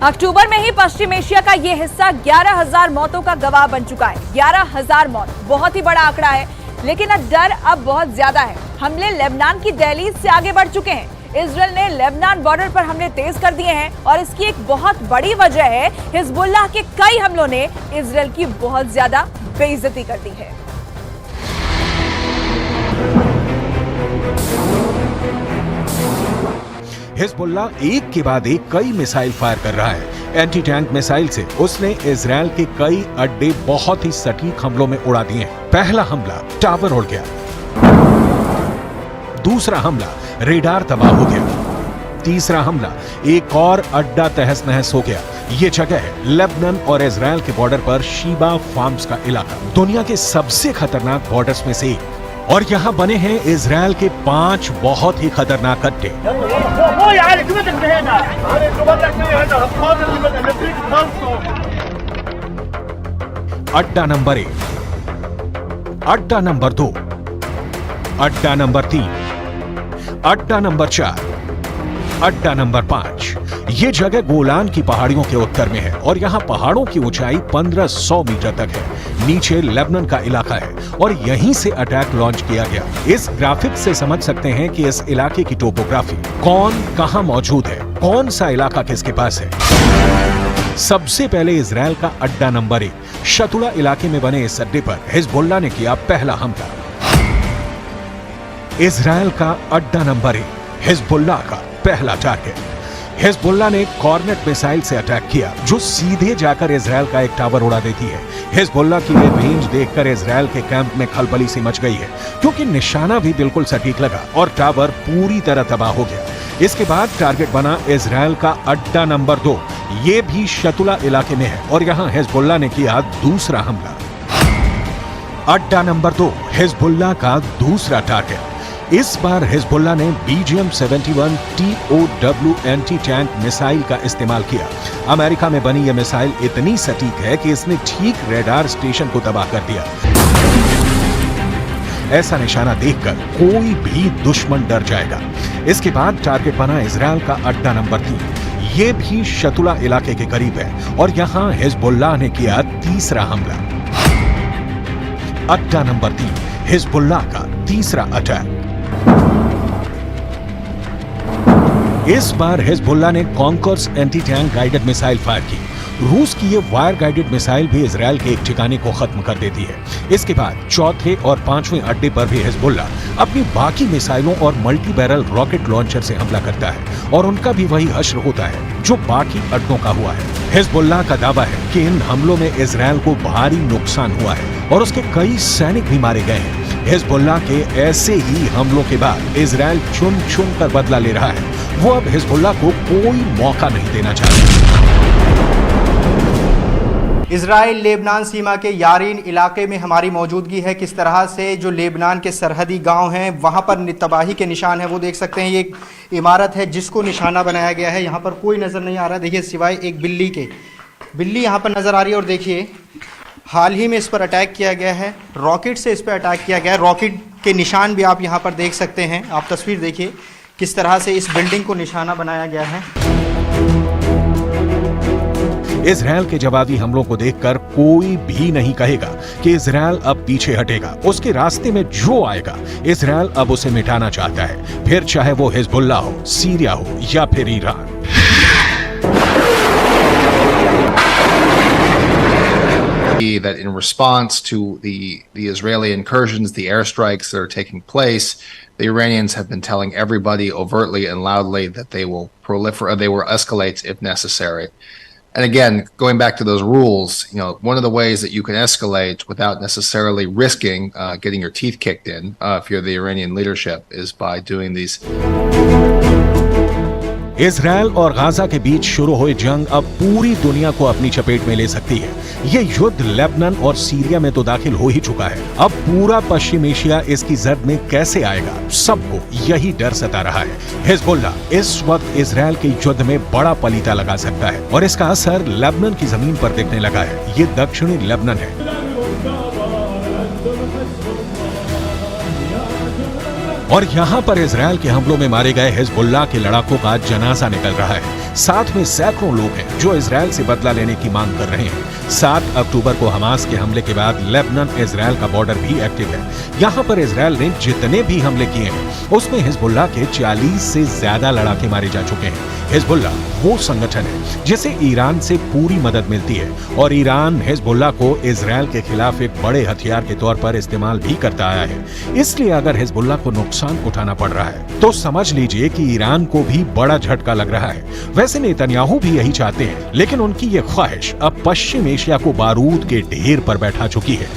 अक्टूबर में ही पश्चिम एशिया का ये हिस्सा 11,000 मौतों का गवाह बन चुका है। 11,000 मौत बहुत ही बड़ा आंकड़ा है, लेकिन अब डर अब बहुत ज्यादा है। हमले लेबनान की दहलीज से आगे बढ़ चुके हैं। इजरायल ने लेबनान बॉर्डर पर हमले तेज कर दिए हैं और इसकी एक बहुत बड़ी वजह है हिजबुल्लाह के कई हमलों ने इजरायल की बहुत ज्यादा बेइज्जती कर दी है। हिजबुल्लाह एक के बाद एक कई मिसाइल फायर कर रहा है। एंटी टैंक मिसाइल से उसने इजरायल के कई अड्डे बहुत ही सटीक हमलों में उड़ा दिए हैं। पहला हमला टावर उड़ गया, दूसरा हमला रेडार तबाह हो गया, तीसरा हमला एक और अड्डा तहस नहस हो गया। ये जगह है लेबनान और इजरायल के बॉर्डर पर शीबा फार्म्स का इलाका, दुनिया के सबसे खतरनाक बॉर्डर्स में से एक। और यहाँ बने हैं इजरायल के 5 बहुत ही खतरनाक अड्डे। अड्डा नंबर 1, अड्डा नंबर 2, अड्डा नंबर 3, अड्डा नंबर 4, अड्डा नंबर 5। ये जगह गोलान की पहाड़ियों के उत्तर में है और यहाँ पहाड़ों की ऊंचाई 1500 मीटर तक है। नीचे लेबनान का इलाका है और यहीं से अटैक लॉन्च किया गया। इस ग्राफिक से समझ सकते हैं कि इस इलाके की टोपोग्राफी, कौन कहां मौजूद है, कौन सा इलाका किसके पास है। सबसे पहले इजरायल का अड्डा नंबर 1 शतुला इलाके में बने इस अड्डे पर हिजबुल्लाह ने किया पहला हमला। इजरायल का अड्डा नंबर 1 हिजबुल्लाह का पहला टारगेट। हिजबुल्लाह ने कॉर्नेट मिसाइल से अटैक किया जो सीधे जाकर इजरायल का एक टावर उड़ा देती है। हिजबुल्लाह की ये रेंज देखकर इजरायल के कैंप में खलबली सी मच गई है, क्योंकि निशाना भी बिल्कुल सटीक लगा और टावर पूरी तरह तबाह हो गया। इसके बाद टारगेट बना इजरायल का अड्डा नंबर 2। ये भी शतुला इलाके में है और यहाँ हिजबुल्लाह ने किया दूसरा हमला। अड्डा नंबर 2 हिजबुल्लाह का दूसरा टारगेट। इस बार हिजबुल्लाह ने BGM-71 TOW anti tank missile का इस्तेमाल किया। अमेरिका में बनी यह मिसाइल इतनी सटीक है कि इसने ठीक रेडार स्टेशन को तबाह कर दिया। ऐसा निशाना देखकर कोई भी दुश्मन डर जाएगा। इसके बाद टारगेट बना इजरायल का अड्डा नंबर 3। ये भी शतुला इलाके के करीब है और यहां हिजबुल्लाह ने किया तीसरा हमला। अड्डा नंबर 3 हिजबुल्लाह का तीसरा अटैक। इस बार हिजबुल्लाह ने conquers anti tank guided missile fire की। रूस की ये वायर गाइडेड मिसाइल भी इजरायल के एक ठिकाने को खत्म कर देती है। इसके बाद चौथे और 5वें अड्डे पर भी हिजबुल्लाह अपनी बाकी मिसाइलों और मल्टी बैरल रॉकेट लॉन्चर से हमला करता है और उनका भी वही हश्र होता है जो बाकी अड्डों का हुआ है। हिजबुल्लाह का दावा है कि इन हमलों में इजरायल को भारी नुकसान हुआ है और उसके कई सैनिक भी मारे गए हैं। हिजबुल्लाह के ऐसे ही हमलों के बाद इजरायल चुन चुन कर बदला ले रहा है। वो अब हिजबुल्लाह को कोई मौका नहीं देना चाहता। इजराइल लेबनान सीमा के यारीन इलाके में हमारी मौजूदगी है। किस तरह से जो लेबनान के सरहदी गांव हैं वहां पर तबाही के निशान है वो देख सकते हैं। ये एक इमारत है जिसको निशाना बनाया गया है। यहाँ पर कोई नज़र नहीं आ रहा, देखिए सिवाय एक बिल्ली के। बिल्ली यहाँ पर नज़र आ रही है और देखिए हाल ही में इस पर अटैक किया गया है, रॉकेट से इस पर अटैक किया गया है। रॉकेट के निशान भी आप यहाँ पर देख सकते हैं। आप तस्वीर देखिए किस तरह से इस बिल्डिंग को निशाना बनाया गया है। इजरायल के जवाबी हमलों को देखकर कोई भी नहीं कहेगा कि इजरायल अब पीछे हटेगा। उसके रास्ते में जो आएगा इजरायल अब उसे मिटाना चाहता है, फिर चाहे वो हिजबुल्लाह हो, सीरिया हो या फिर Iran. That in response to the Israeli incursions, the airstrikes that are taking place, the Iranians have been telling everybody overtly and loudly that they will proliferate, they will escalate if necessary. And again, going back to those rules, one of the ways that you can escalate without necessarily risking getting your teeth kicked in, if you're the Iranian leadership, is by doing these. Israel और Gaza के बीच शुरू हुई जंग अब पूरी दुनिया को अपनी चपेट में ले सकती है। ये युद्ध लेबनान और सीरिया में तो दाखिल हो ही चुका है। अब पूरा पश्चिम एशिया इसकी जद में कैसे आएगा, सबको यही डर सता रहा है। हिजबुल्लाह इस वक्त इजरायल के युद्ध में बड़ा पलीता लगा सकता है और इसका असर लेबनान की जमीन पर दिखने लगा है। ये दक्षिणी लेबनान है। और यहाँ पर इजरायल के हमलों में मारे गए हिजबुल्लाह के लड़ाकों का जनाजा निकल रहा है। साथ में सैकड़ों लोग हैं जो इजरायल से बदला लेने की मांग कर रहे हैं। 7 अक्टूबर को हमास के हमले के बाद लेबनान इजरायल का बॉर्डर भी एक्टिव है। यहाँ पर इजरायल ने जितने भी हमले किए हैं उसमें हिजबुल्लाह के 40 से ज्यादा लड़ाके मारे जा चुके हैं। हिजबुल्लाह वो संगठन है जिसे ईरान से पूरी मदद मिलती है और ईरान हिजबुल्लाह को इजरायल के खिलाफ एक बड़े हथियार के तौर पर इस्तेमाल भी करता आया है। इसलिए अगर हिजबुल्लाह को नुकसान उठाना पड़ रहा है तो समझ लीजिए कि ईरान को भी बड़ा झटका लग रहा है। वैसे नेतन्याहू भी यही चाहते हैं, लेकिन उनकी ये ख्वाहिश अब पश्चिम एशिया को बारूद के ढेर पर बैठा चुकी है।